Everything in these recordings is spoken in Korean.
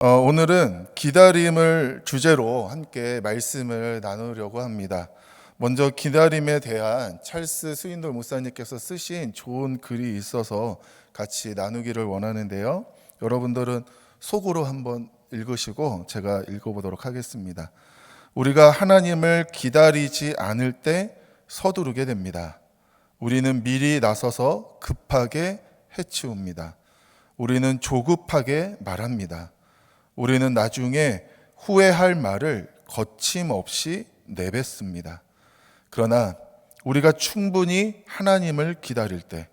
오늘은 기다림을 주제로 함께 말씀을 나누려고 합니다. 먼저 기다림에 대한 찰스 스윈돌 목사님께서 쓰신 좋은 글이 있어서 같이 나누기를 원하는데요. 여러분들은 속으로 한번 읽으시고 제가 읽어보도록 하겠습니다. 우리가 하나님을 기다리지 않을 때 서두르게 됩니다. 우리는 미리 나서서 급하게 해치웁니다. 우리는 조급하게 말합니다. 우리는 나중에 후회할 말을 거침없이 내뱉습니다. 그러나 우리가 충분히 하나님을 기다릴 때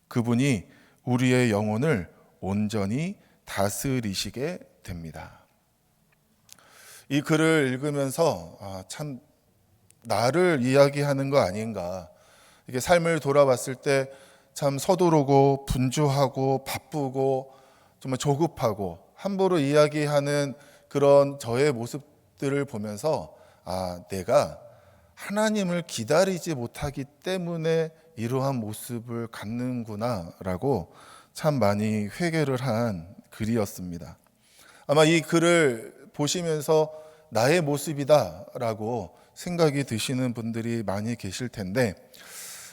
그분이 우리의 영혼을 온전히 다스리시게 됩니다. 이 글을 읽으면서 참 나를 이야기하는 거 아닌가. 이게 삶을 돌아봤을 때 참 서두르고 분주하고 바쁘고 정말 조급하고 함부로 이야기하는 그런 저의 모습들을 보면서 내가 하나님을 기다리지 못하기 때문에 이러한 모습을 갖는구나 라고 참 많이 회개를 한 글이었습니다. 아마 이 글을 보시면서 나의 모습이다 라고 생각이 드시는 분들이 많이 계실 텐데,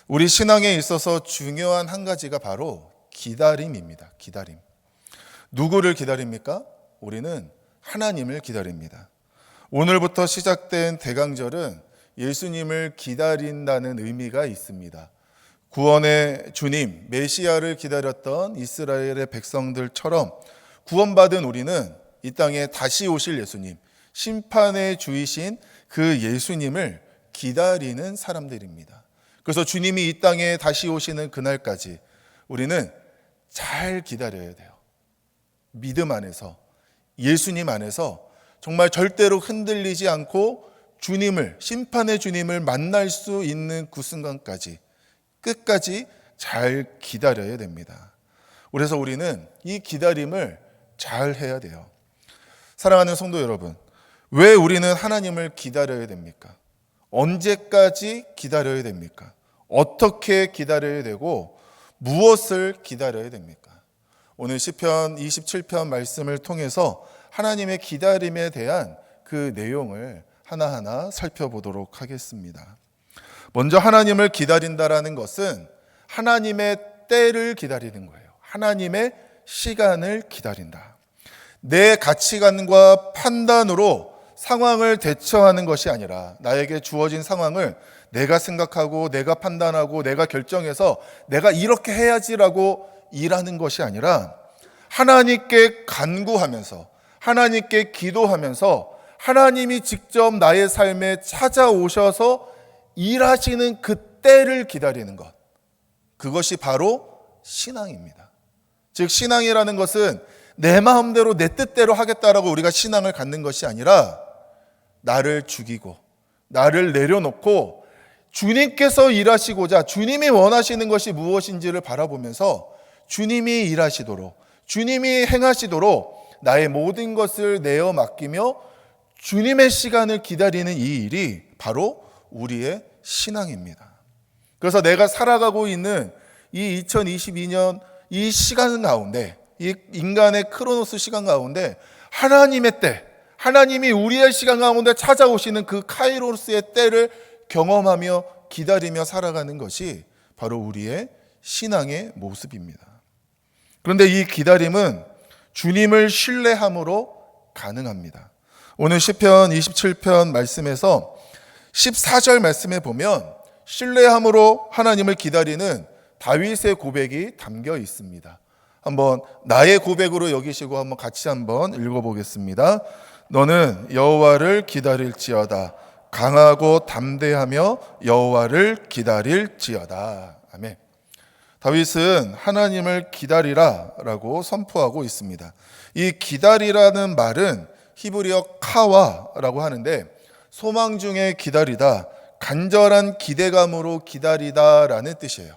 우리 신앙에 있어서 중요한 한 가지가 바로 기다림입니다. 기다림. 누구를 기다립니까? 우리는 하나님을 기다립니다. 오늘부터 시작된 대강절은 예수님을 기다린다는 의미가 있습니다. 구원의 주님, 메시아를 기다렸던 이스라엘의 백성들처럼 구원받은 우리는 이 땅에 다시 오실 예수님, 심판의 주이신 그 예수님을 기다리는 사람들입니다. 그래서 주님이 이 땅에 다시 오시는 그날까지 우리는 잘 기다려야 돼요. 믿음 안에서, 예수님 안에서 정말 절대로 흔들리지 않고 주님을, 심판의 주님을 만날 수 있는 그 순간까지 끝까지 잘 기다려야 됩니다. 그래서 우리는 이 기다림을 잘 해야 돼요. 사랑하는 성도 여러분, 왜 우리는 하나님을 기다려야 됩니까? 언제까지 기다려야 됩니까? 어떻게 기다려야 되고 무엇을 기다려야 됩니까? 오늘 시편 27편 말씀을 통해서 하나님의 기다림에 대한 그 내용을 하나하나 살펴보도록 하겠습니다. 먼저 하나님을 기다린다라는 것은 하나님의 때를 기다리는 거예요. 하나님의 시간을 기다린다. 내 가치관과 판단으로 상황을 대처하는 것이 아니라 나에게 주어진 상황을 내가 생각하고 내가 판단하고 내가 결정해서 내가 이렇게 해야지라고 일하는 것이 아니라 하나님께 간구하면서 하나님께 기도하면서 하나님이 직접 나의 삶에 찾아오셔서 일하시는 그 때를 기다리는 것, 그것이 바로 신앙입니다. 즉 신앙이라는 것은 내 마음대로 내 뜻대로 하겠다라고 우리가 신앙을 갖는 것이 아니라 나를 죽이고 나를 내려놓고 주님께서 일하시고자 주님이 원하시는 것이 무엇인지를 바라보면서 주님이 일하시도록 주님이 행하시도록 나의 모든 것을 내어 맡기며 주님의 시간을 기다리는 이 일이 바로 우리의 신앙입니다. 그래서 내가 살아가고 있는 이 2022년 이 시간 가운데, 이 인간의 크로노스 시간 가운데 하나님의 때, 하나님이 우리의 시간 가운데 찾아오시는 그 카이로스의 때를 경험하며 기다리며 살아가는 것이 바로 우리의 신앙의 모습입니다. 그런데 이 기다림은 주님을 신뢰함으로 가능합니다. 오늘 시편 27편 말씀에서 14절 말씀에 보면 신뢰함으로 하나님을 기다리는 다윗의 고백이 담겨 있습니다. 한번 나의 고백으로 여기시고 한번 같이 한번 읽어보겠습니다. 너는 여호와를 기다릴지어다. 강하고 담대하며 여호와를 기다릴지어다. 아멘. 다윗은 하나님을 기다리라 라고 선포하고 있습니다. 이 기다리라는 말은 히브리어 카와라고 하는데 소망 중에 기다리다, 간절한 기대감으로 기다리다 라는 뜻이에요.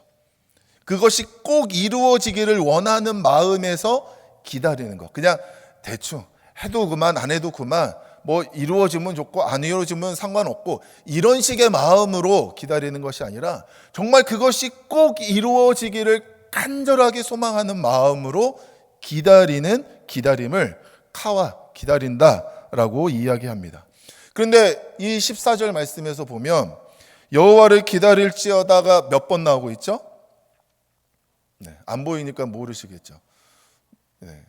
그것이 꼭 이루어지기를 원하는 마음에서 기다리는 것. 그냥 대충 해도 그만 안 해도 그만, 뭐 이루어지면 좋고 안 이루어지면 상관없고 이런 식의 마음으로 기다리는 것이 아니라 정말 그것이 꼭 이루어지기를 간절하게 소망하는 마음으로 기다리는 기다림을 카와, 기다린다라고 이야기합니다. 그런데 이 14절 말씀에서 보면 여호와를 기다릴지어다가 몇 번 나오고 있죠? 네, 안 보이니까 모르시겠죠. 네.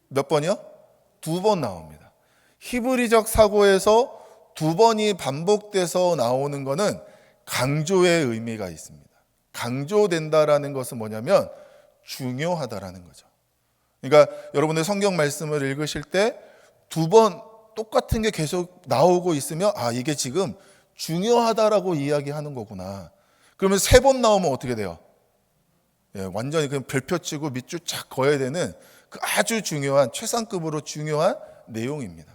몇 번이요? 2번 나옵니다. 히브리적 사고에서 2번이 반복돼서 나오는 것은 강조의 의미가 있습니다. 강조된다라는 것은 뭐냐면 중요하다라는 거죠. 그러니까 여러분들 성경 말씀을 읽으실 때 2번 똑같은 게 계속 나오고 있으면 이게 지금 중요하다라고 이야기하는 거구나. 그러면 3번 나오면 어떻게 돼요? 완전히 그냥 별표 치고 밑줄 쫙 그어야 되는 그 아주 중요한 최상급으로 중요한 내용입니다.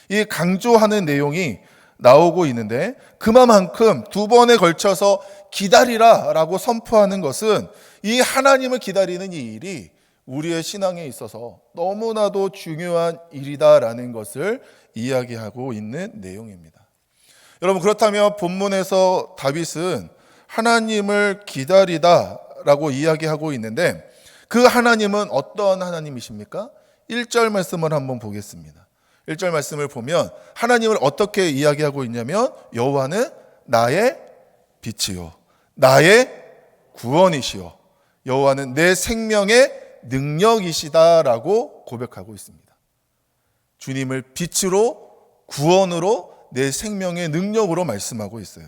이 강조하는 내용이 나오고 있는데 그만큼 2번에 걸쳐서 기다리라라고 선포하는 것은 이 하나님을 기다리는 이 일이 우리의 신앙에 있어서 너무나도 중요한 일이다라는 것을 이야기하고 있는 내용입니다. 여러분, 그렇다면 본문에서 다윗은 하나님을 기다리다라고 이야기하고 있는데 그 하나님은 어떤 하나님이십니까? 1절 말씀을 한번 보겠습니다. 1절 말씀을 보면 하나님을 어떻게 이야기하고 있냐면 여호와는 나의 빛이요 나의 구원이시요 여호와는 내 생명의 능력이시다라고 고백하고 있습니다. 주님을 빛으로 구원으로 내 생명의 능력으로 말씀하고 있어요.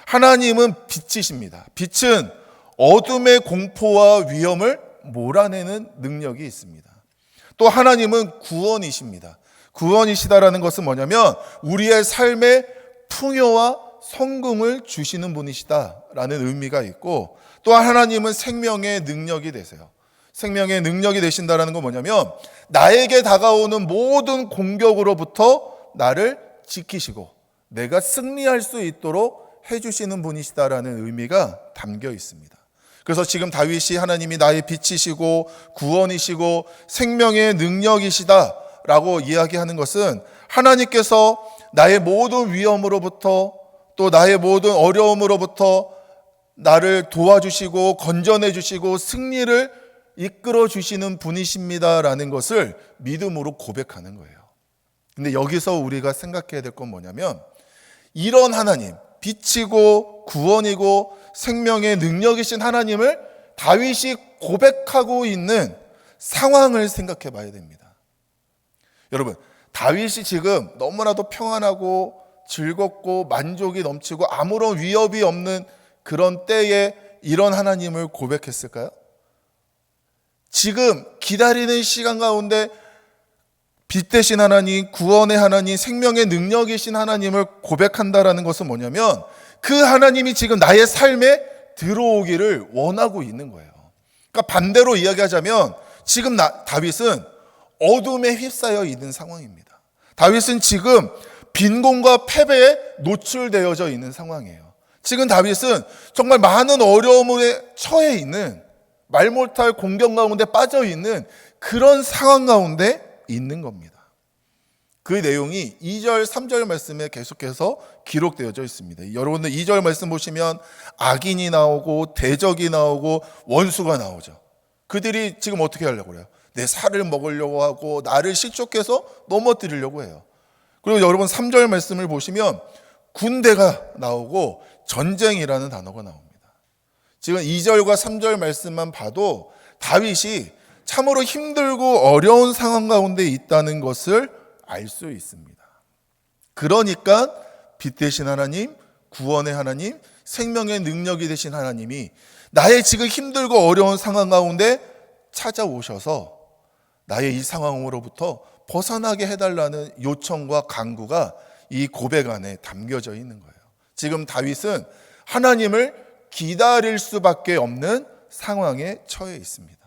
하나님은 빛이십니다. 빛은 어둠의 공포와 위험을 몰아내는 능력이 있습니다. 또 하나님은 구원이십니다. 구원이시다라는 것은 뭐냐면 우리의 삶의 풍요와 성공을 주시는 분이시다라는 의미가 있고 또 하나님은 생명의 능력이 되세요. 생명의 능력이 되신다라는 건 뭐냐면 나에게 다가오는 모든 공격으로부터 나를 지키시고 내가 승리할 수 있도록 해주시는 분이시다라는 의미가 담겨 있습니다. 그래서 지금 다윗이 하나님이 나의 빛이시고 구원이시고 생명의 능력이시다라고 이야기하는 것은 하나님께서 나의 모든 위험으로부터 또 나의 모든 어려움으로부터 나를 도와주시고 건져내 주시고 승리를 이끌어 주시는 분이십니다라는 것을 믿음으로 고백하는 거예요. 근데 여기서 우리가 생각해야 될 건 뭐냐면 이런 하나님, 빛이고 구원이고 생명의 능력이신 하나님을 다윗이 고백하고 있는 상황을 생각해 봐야 됩니다. 여러분, 다윗이 지금 너무나도 평안하고 즐겁고 만족이 넘치고 아무런 위협이 없는 그런 때에 이런 하나님을 고백했을까요? 지금 기다리는 시간 가운데 빛 대신 하나님, 구원의 하나님, 생명의 능력이신 하나님을 고백한다라는 것은 뭐냐면 그 하나님이 지금 나의 삶에 들어오기를 원하고 있는 거예요. 그러니까 반대로 이야기하자면 지금 다윗은 어둠에 휩싸여 있는 상황입니다. 다윗은 지금 빈곤과 패배에 노출되어져 있는 상황이에요. 지금 다윗은 정말 많은 어려움에 처해 있는 말 못할 공경 가운데 빠져 있는 그런 상황 가운데 있는 겁니다. 그 내용이 2절, 3절 말씀에 계속해서 기록되어져 있습니다. 여러분들 2절 말씀 보시면 악인이 나오고 대적이 나오고 원수가 나오죠. 그들이 지금 어떻게 하려고 그래요? 내 살을 먹으려고 하고 나를 실족해서 넘어뜨리려고 해요. 그리고 여러분 3절 말씀을 보시면 군대가 나오고 전쟁이라는 단어가 나옵니다. 지금 2절과 3절 말씀만 봐도 다윗이 참으로 힘들고 어려운 상황 가운데 있다는 것을 알 수 있습니다. 그러니까 빛 되신 하나님, 구원의 하나님, 생명의 능력이 되신 하나님이 나의 지금 힘들고 어려운 상황 가운데 찾아오셔서 나의 이 상황으로부터 벗어나게 해달라는 요청과 간구가 이 고백 안에 담겨져 있는 거예요. 지금 다윗은 하나님을 기다릴 수밖에 없는 상황에 처해 있습니다.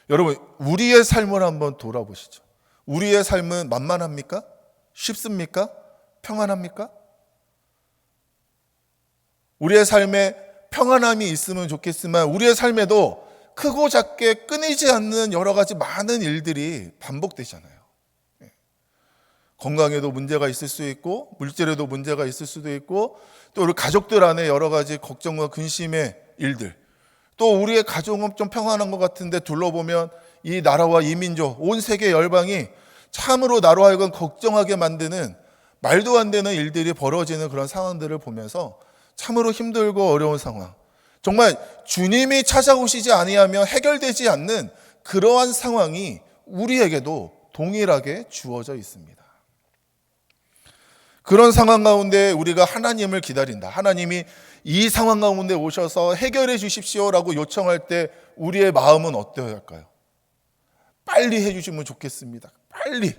여러분, 우리의 삶을 한번 돌아보시죠. 우리의 삶은 만만합니까? 쉽습니까? 평안합니까? 우리의 삶에 평안함이 있으면 좋겠지만 우리의 삶에도 크고 작게 끊이지 않는 여러 가지 많은 일들이 반복되잖아요. 건강에도 문제가 있을 수 있고 물질에도 문제가 있을 수도 있고 또 우리 가족들 안에 여러 가지 걱정과 근심의 일들, 또 우리의 가정은 좀 평안한 것 같은데 둘러보면 이 나라와 이 민족, 온 세계 열방이 참으로 나로 하여금 걱정하게 만드는 말도 안 되는 일들이 벌어지는 그런 상황들을 보면서 참으로 힘들고 어려운 상황, 정말 주님이 찾아오시지 아니하면 해결되지 않는 그러한 상황이 우리에게도 동일하게 주어져 있습니다. 그런 상황 가운데 우리가 하나님을 기다린다. 하나님이 이 상황 가운데 오셔서 해결해 주십시오라고 요청할 때 우리의 마음은 어떠해야 할까요? 빨리 해주시면 좋겠습니다. 빨리.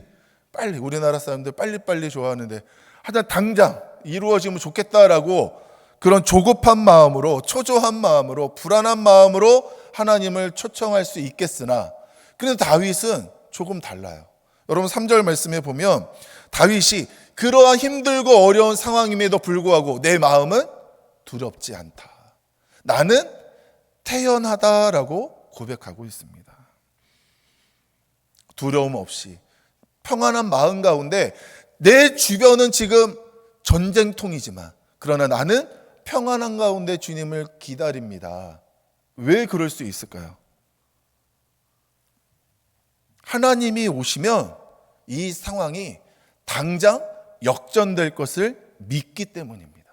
우리나라 사람들 빨리 좋아하는데 하여튼 당장 이루어지면 좋겠다라고 그런 조급한 마음으로, 초조한 마음으로, 불안한 마음으로 하나님을 초청할 수 있겠으나, 그런데 다윗은 조금 달라요. 여러분 3절 말씀에 보면 다윗이 그러한 힘들고 어려운 상황임에도 불구하고 내 마음은 두렵지 않다. 나는 태연하다라고 고백하고 있습니다. 두려움 없이 평안한 마음 가운데 내 주변은 지금 전쟁통이지만 그러나 나는 평안한 가운데 주님을 기다립니다. 왜 그럴 수 있을까요? 하나님이 오시면 이 상황이 당장 역전될 것을 믿기 때문입니다.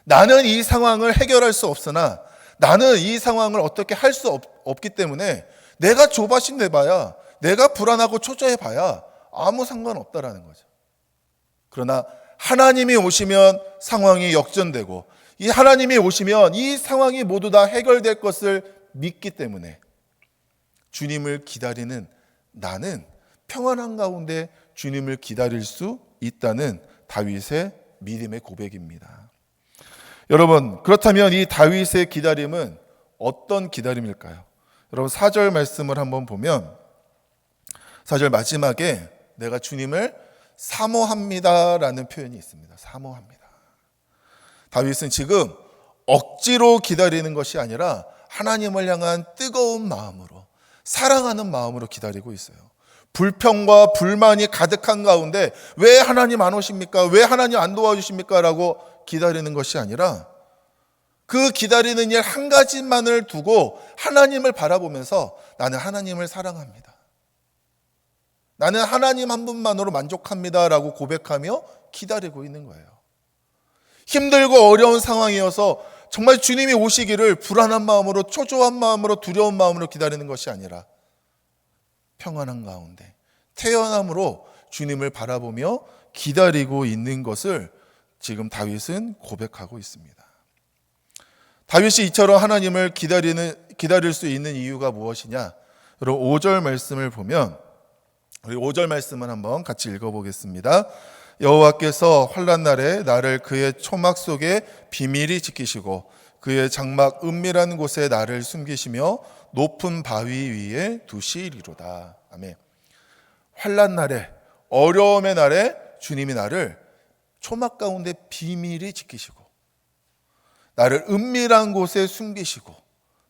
나는 이 상황을 해결할 수 없으나 나는 이 상황을 어떻게 할 수 없기 때문에 내가 조바심 내봐야, 내가 불안하고 초조해봐야 아무 상관없다라는 거죠. 그러나 하나님이 오시면 상황이 역전되고 이 하나님이 오시면 이 상황이 모두 다 해결될 것을 믿기 때문에 주님을 기다리는 나는 평안한 가운데 주님을 기다릴 수 있다는 다윗의 믿음의 고백입니다. 여러분, 그렇다면 이 다윗의 기다림은 어떤 기다림일까요? 여러분 4절 말씀을 한번 보면 4절 마지막에 내가 주님을 사모합니다라는 표현이 있습니다. 사모합니다. 다윗은 지금 억지로 기다리는 것이 아니라 하나님을 향한 뜨거운 마음으로, 사랑하는 마음으로 기다리고 있어요. 불평과 불만이 가득한 가운데 왜 하나님 안 오십니까? 왜 하나님 안 도와주십니까? 라고 기다리는 것이 아니라 그 기다리는 일 한 가지만을 두고 하나님을 바라보면서 나는 하나님을 사랑합니다. 나는 하나님 한 분만으로 만족합니다 라고 고백하며 기다리고 있는 거예요. 힘들고 어려운 상황이어서 정말 주님이 오시기를 불안한 마음으로, 초조한 마음으로, 두려운 마음으로 기다리는 것이 아니라 평안한 가운데 태연함으로 주님을 바라보며 기다리고 있는 것을 지금 다윗은 고백하고 있습니다. 다윗이 이처럼 하나님을 기다릴 수 있는 이유가 무엇이냐? 여러분 5절 말씀을 보면, 우리 5절 말씀을 한번 같이 읽어보겠습니다. 여호와께서 환난 날에 나를 그의 초막 속에 비밀히 지키시고 그의 장막 은밀한 곳에 나를 숨기시며 높은 바위 위에 두시리로다. 아멘. 환난 날에, 어려움의 날에 주님이 나를 초막 가운데 비밀히 지키시고 나를 은밀한 곳에 숨기시고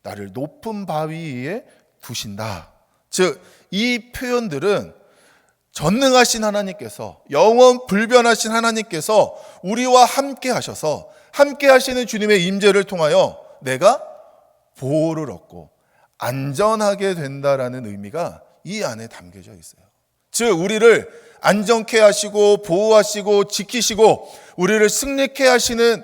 나를 높은 바위 위에 두신다. 즉, 이 표현들은 전능하신 하나님께서, 영원 불변하신 하나님께서 우리와 함께 하셔서 함께 하시는 주님의 임재를 통하여 내가 보호를 얻고 안전하게 된다라는 의미가 이 안에 담겨져 있어요. 즉, 우리를 안전케 하시고 보호하시고 지키시고 우리를 승리케 하시는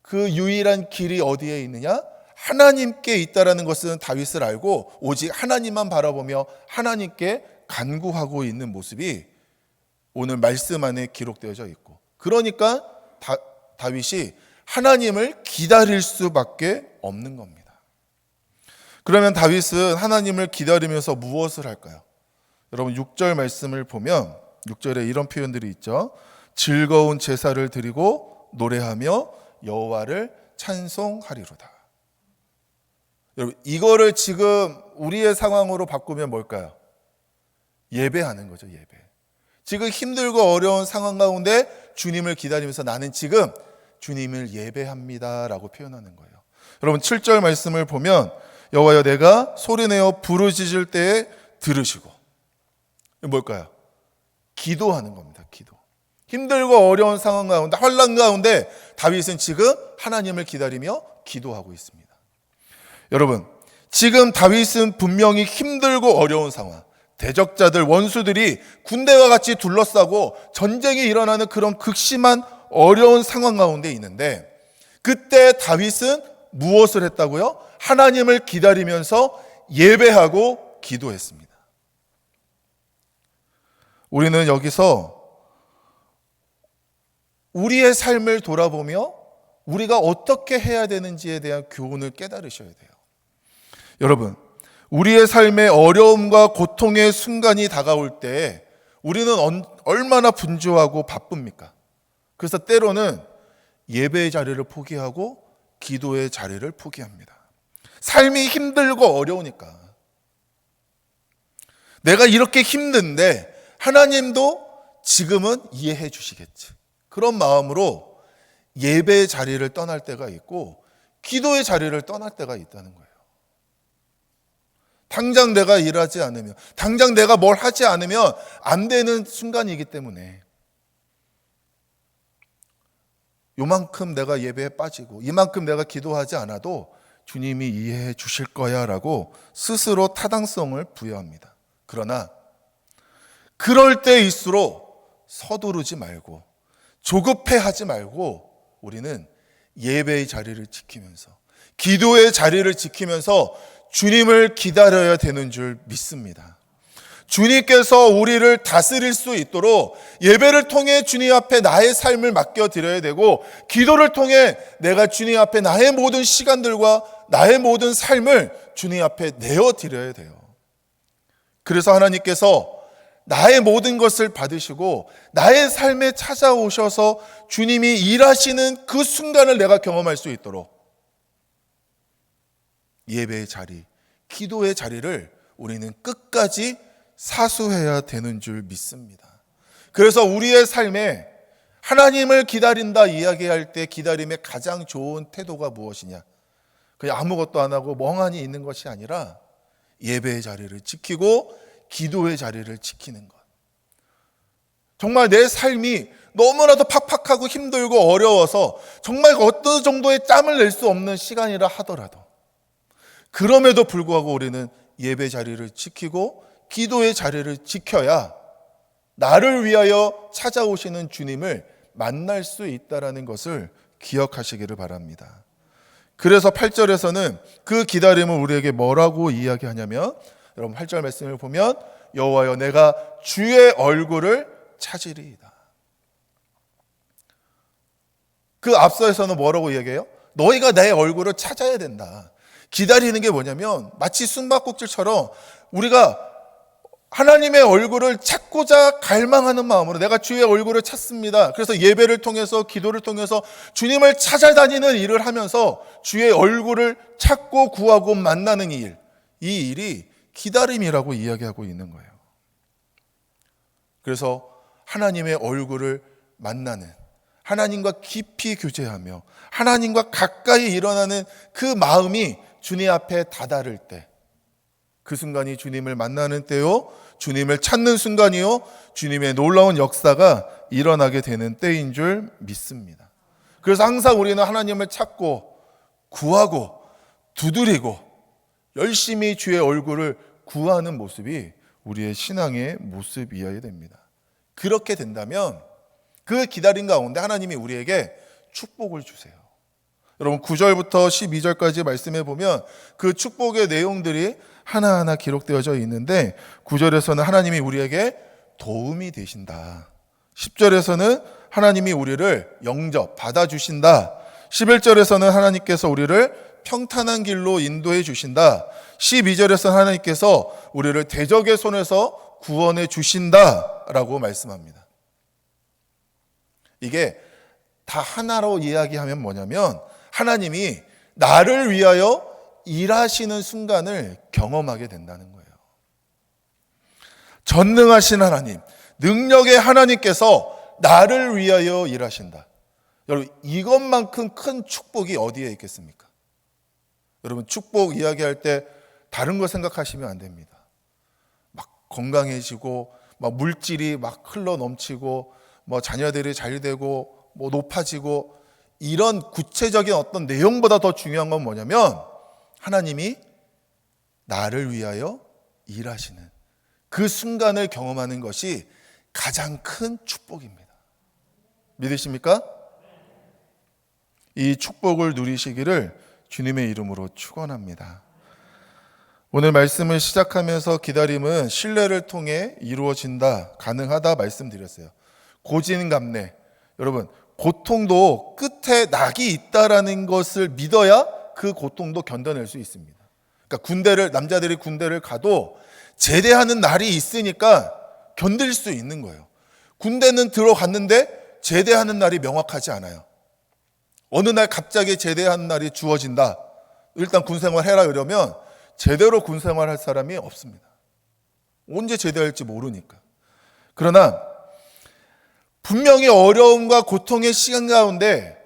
그 유일한 길이 어디에 있느냐? 하나님께 있다라는 것은 다윗을 알고 오직 하나님만 바라보며 하나님께 간구하고 있는 모습이 오늘 말씀 안에 기록되어져 있고, 그러니까 다윗이 하나님을 기다릴 수밖에 없는 겁니다. 그러면 다윗은 하나님을 기다리면서 무엇을 할까요? 여러분 6절 말씀을 보면 6절에 이런 표현들이 있죠. 즐거운 제사를 드리고 노래하며 여호와를 찬송하리로다. 여러분, 이거를 지금 우리의 상황으로 바꾸면 뭘까요? 예배하는 거죠. 예배. 지금 힘들고 어려운 상황 가운데 주님을 기다리면서 나는 지금 주님을 예배합니다 라고 표현하는 거예요. 여러분 7절 말씀을 보면 여호와여 내가 소리내어 부르짖을 때에 들으시고, 뭘까요? 기도하는 겁니다. 기도. 힘들고 어려운 상황 가운데, 환난 가운데 다윗은 지금 하나님을 기다리며 기도하고 있습니다. 여러분, 지금 다윗은 분명히 힘들고 어려운 상황, 대적자들, 원수들이 군대와 같이 둘러싸고 전쟁이 일어나는 그런 극심한 어려운 상황 가운데 있는데, 그때 다윗은 무엇을 했다고요? 하나님을 기다리면서 예배하고 기도했습니다. 우리는 여기서 우리의 삶을 돌아보며 우리가 어떻게 해야 되는지에 대한 교훈을 깨달으셔야 돼요. 여러분, 우리의 삶에 어려움과 고통의 순간이 다가올 때 우리는 얼마나 분주하고 바쁩니까? 그래서 때로는 예배의 자리를 포기하고 기도의 자리를 포기합니다. 삶이 힘들고 어려우니까. 내가 이렇게 힘든데 하나님도 지금은 이해해 주시겠지. 그런 마음으로 예배의 자리를 떠날 때가 있고 기도의 자리를 떠날 때가 있다는 거예요. 당장 내가 일하지 않으면, 당장 내가 뭘 하지 않으면 안 되는 순간이기 때문에 요만큼 내가 예배에 빠지고 이만큼 내가 기도하지 않아도 주님이 이해해 주실 거야 라고 스스로 타당성을 부여합니다. 그러나 그럴 때일수록 서두르지 말고 조급해하지 말고 우리는 예배의 자리를 지키면서 기도의 자리를 지키면서 주님을 기다려야 되는 줄 믿습니다. 주님께서 우리를 다스릴 수 있도록 예배를 통해 주님 앞에 나의 삶을 맡겨드려야 되고, 기도를 통해 내가 주님 앞에 나의 모든 시간들과 나의 모든 삶을 주님 앞에 내어드려야 돼요. 그래서 하나님께서 나의 모든 것을 받으시고 나의 삶에 찾아오셔서 주님이 일하시는 그 순간을 내가 경험할 수 있도록 예배의 자리, 기도의 자리를 우리는 끝까지 사수해야 되는 줄 믿습니다. 그래서 우리의 삶에 하나님을 기다린다 이야기할 때 기다림의 가장 좋은 태도가 무엇이냐? 그냥 아무것도 안 하고 멍하니 있는 것이 아니라 예배의 자리를 지키고 기도의 자리를 지키는 것. 정말 내 삶이 너무나도 팍팍하고 힘들고 어려워서 정말 어떤 정도의 짬을 낼 수 없는 시간이라 하더라도, 그럼에도 불구하고 우리는 예배 자리를 지키고 기도의 자리를 지켜야 나를 위하여 찾아오시는 주님을 만날 수 있다는 것을 기억하시기를 바랍니다. 그래서 8절에서는 그 기다림을 우리에게 뭐라고 이야기하냐면, 여러분 8절 말씀을 보면 여호와여 내가 주의 얼굴을 찾으리이다. 그 앞서에서는 뭐라고 이야기해요? 너희가 내 얼굴을 찾아야 된다. 기다리는 게 뭐냐면 마치 숨바꼭질처럼 우리가 하나님의 얼굴을 찾고자 갈망하는 마음으로 내가 주의 얼굴을 찾습니다. 그래서 예배를 통해서 기도를 통해서 주님을 찾아다니는 일을 하면서 주의 얼굴을 찾고 구하고 만나는 일, 이 일이 기다림이라고 이야기하고 있는 거예요. 그래서 하나님의 얼굴을 만나는, 하나님과 깊이 교제하며 하나님과 가까이 일어나는 그 마음이 주님 앞에 다다를 때, 그 순간이 주님을 만나는 때요, 주님을 찾는 순간이요, 주님의 놀라운 역사가 일어나게 되는 때인 줄 믿습니다. 그래서 항상 우리는 하나님을 찾고 구하고 두드리고 열심히 주의 얼굴을 구하는 모습이 우리의 신앙의 모습이어야 됩니다. 그렇게 된다면 그 기다림 가운데 하나님이 우리에게 축복을 주세요. 여러분 9절부터 12절까지 말씀해 보면 그 축복의 내용들이 하나하나 기록되어져 있는데, 9절에서는 하나님이 우리에게 도움이 되신다. 10절에서는 하나님이 우리를 영접, 받아주신다. 11절에서는 하나님께서 우리를 평탄한 길로 인도해 주신다. 12절에서는 하나님께서 우리를 대적의 손에서 구원해 주신다라고 말씀합니다. 이게 다 하나로 이야기하면 뭐냐면 하나님이 나를 위하여 일하시는 순간을 경험하게 된다는 거예요. 전능하신 하나님, 능력의 하나님께서 나를 위하여 일하신다. 여러분, 이것만큼 큰 축복이 어디에 있겠습니까? 여러분, 축복 이야기할 때 다른 거 생각하시면 안 됩니다. 막 건강해지고, 막 물질이 막 흘러 넘치고, 뭐 자녀들이 잘 되고, 뭐 높아지고, 이런 구체적인 어떤 내용보다 더 중요한 건 뭐냐면 하나님이 나를 위하여 일하시는 그 순간을 경험하는 것이 가장 큰 축복입니다. 믿으십니까? 이 축복을 누리시기를 주님의 이름으로 축원합니다. 오늘 말씀을 시작하면서 기다림은 신뢰를 통해 이루어진다, 가능하다 말씀드렸어요. 고진감래. 여러분, 고통도 끝에 낙이 있다라는 것을 믿어야 그 고통도 견뎌낼 수 있습니다. 그러니까 남자들이 군대를 가도 제대하는 날이 있으니까 견딜 수 있는 거예요. 군대는 들어갔는데 제대하는 날이 명확하지 않아요. 어느 날 갑자기 제대하는 날이 주어진다. 일단 군생활 해라 이러면 제대로 군생활 할 사람이 없습니다. 언제 제대할지 모르니까. 그러나 분명히 어려움과 고통의 시간 가운데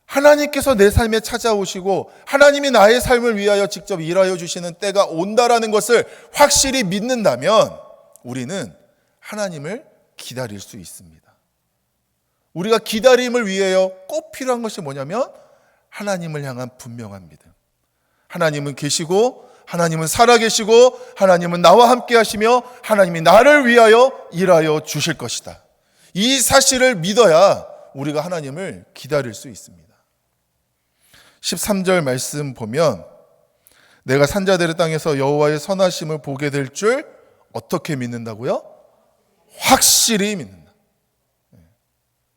하나님께서 내 삶에 찾아오시고 하나님이 나의 삶을 위하여 직접 일하여 주시는 때가 온다라는 것을 확실히 믿는다면 우리는 하나님을 기다릴 수 있습니다. 우리가 기다림을 위하여 꼭 필요한 것이 뭐냐면 하나님을 향한 분명한 믿음. 하나님은 계시고 하나님은 살아계시고 하나님은 나와 함께 하시며 하나님이 나를 위하여 일하여 주실 것이다. 이 사실을 믿어야 우리가 하나님을 기다릴 수 있습니다. 13절 말씀 보면 내가 산자들의 땅에서 여호와의 선하심을 보게 될 줄 어떻게 믿는다고요? 확실히 믿는다.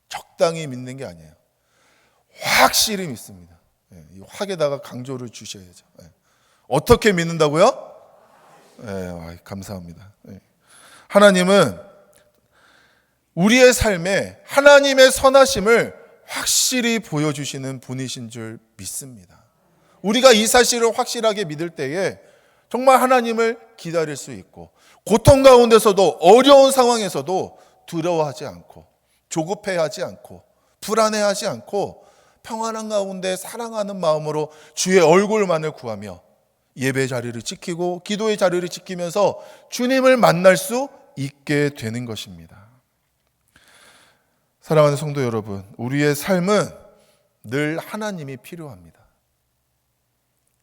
적당히 믿는 게 아니에요. 확실히 믿습니다. 이 확에다가 강조를 주셔야죠. 어떻게 믿는다고요? 감사합니다. 하나님은 우리의 삶에 하나님의 선하심을 확실히 보여주시는 분이신 줄 믿습니다. 우리가 이 사실을 확실하게 믿을 때에 정말 하나님을 기다릴 수 있고 고통 가운데서도 어려운 상황에서도 두려워하지 않고 조급해하지 않고 불안해하지 않고 평안한 가운데 사랑하는 마음으로 주의 얼굴만을 구하며 예배 자리를 지키고 기도의 자리를 지키면서 주님을 만날 수 있게 되는 것입니다. 사랑하는 성도 여러분, 우리의 삶은 늘 하나님이 필요합니다.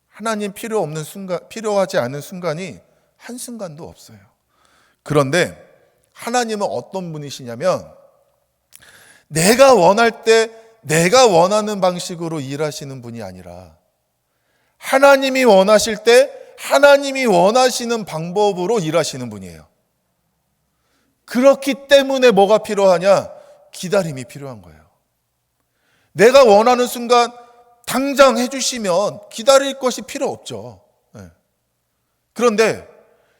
하나님 필요하지 않은 순간이 한순간도 없어요. 그런데 하나님은 어떤 분이시냐면 내가 원할 때 내가 원하는 방식으로 일하시는 분이 아니라 하나님이 원하실 때 하나님이 원하시는 방법으로 일하시는 분이에요. 그렇기 때문에 뭐가 필요하냐? 기다림이 필요한 거예요. 내가 원하는 순간 당장 해주시면 기다릴 것이 필요 없죠. 그런데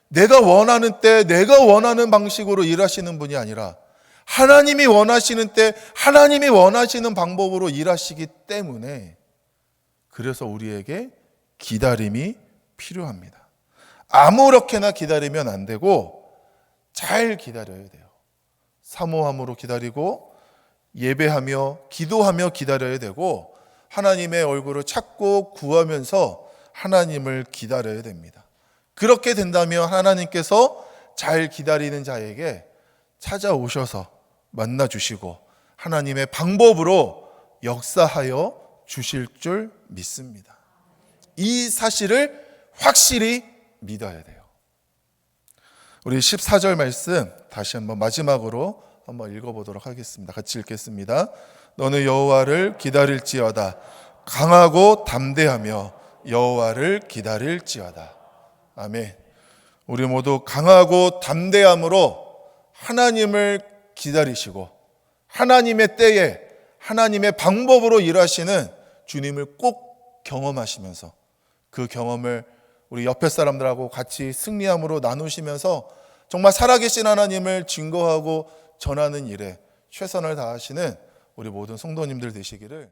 내가 원하는 때 내가 원하는 방식으로 일하시는 분이 아니라 하나님이 원하시는 때 하나님이 원하시는 방법으로 일하시기 때문에 그래서 우리에게 기다림이 필요합니다. 아무렇게나 기다리면 안 되고 잘 기다려야 돼요. 사모함으로 기다리고 예배하며 기도하며 기다려야 되고 하나님의 얼굴을 찾고 구하면서 하나님을 기다려야 됩니다. 그렇게 된다면 하나님께서 잘 기다리는 자에게 찾아오셔서 만나주시고 하나님의 방법으로 역사하여 주실 줄 믿습니다. 이 사실을 확실히 믿어야 돼요. 우리 14절 말씀 다시 한번 마지막으로 한번 읽어보도록 하겠습니다. 같이 읽겠습니다. 너는 여호와를 기다릴지어다. 강하고 담대하며 여호와를 기다릴지어다. 아멘. 우리 모두 강하고 담대함으로 하나님을 기다리시고 하나님의 때에 하나님의 방법으로 일하시는 주님을 꼭 경험하시면서 그 경험을 우리 옆에 사람들하고 같이 승리함으로 나누시면서 정말 살아계신 하나님을 증거하고 전하는 일에 최선을 다하시는 우리 모든 성도님들 되시기를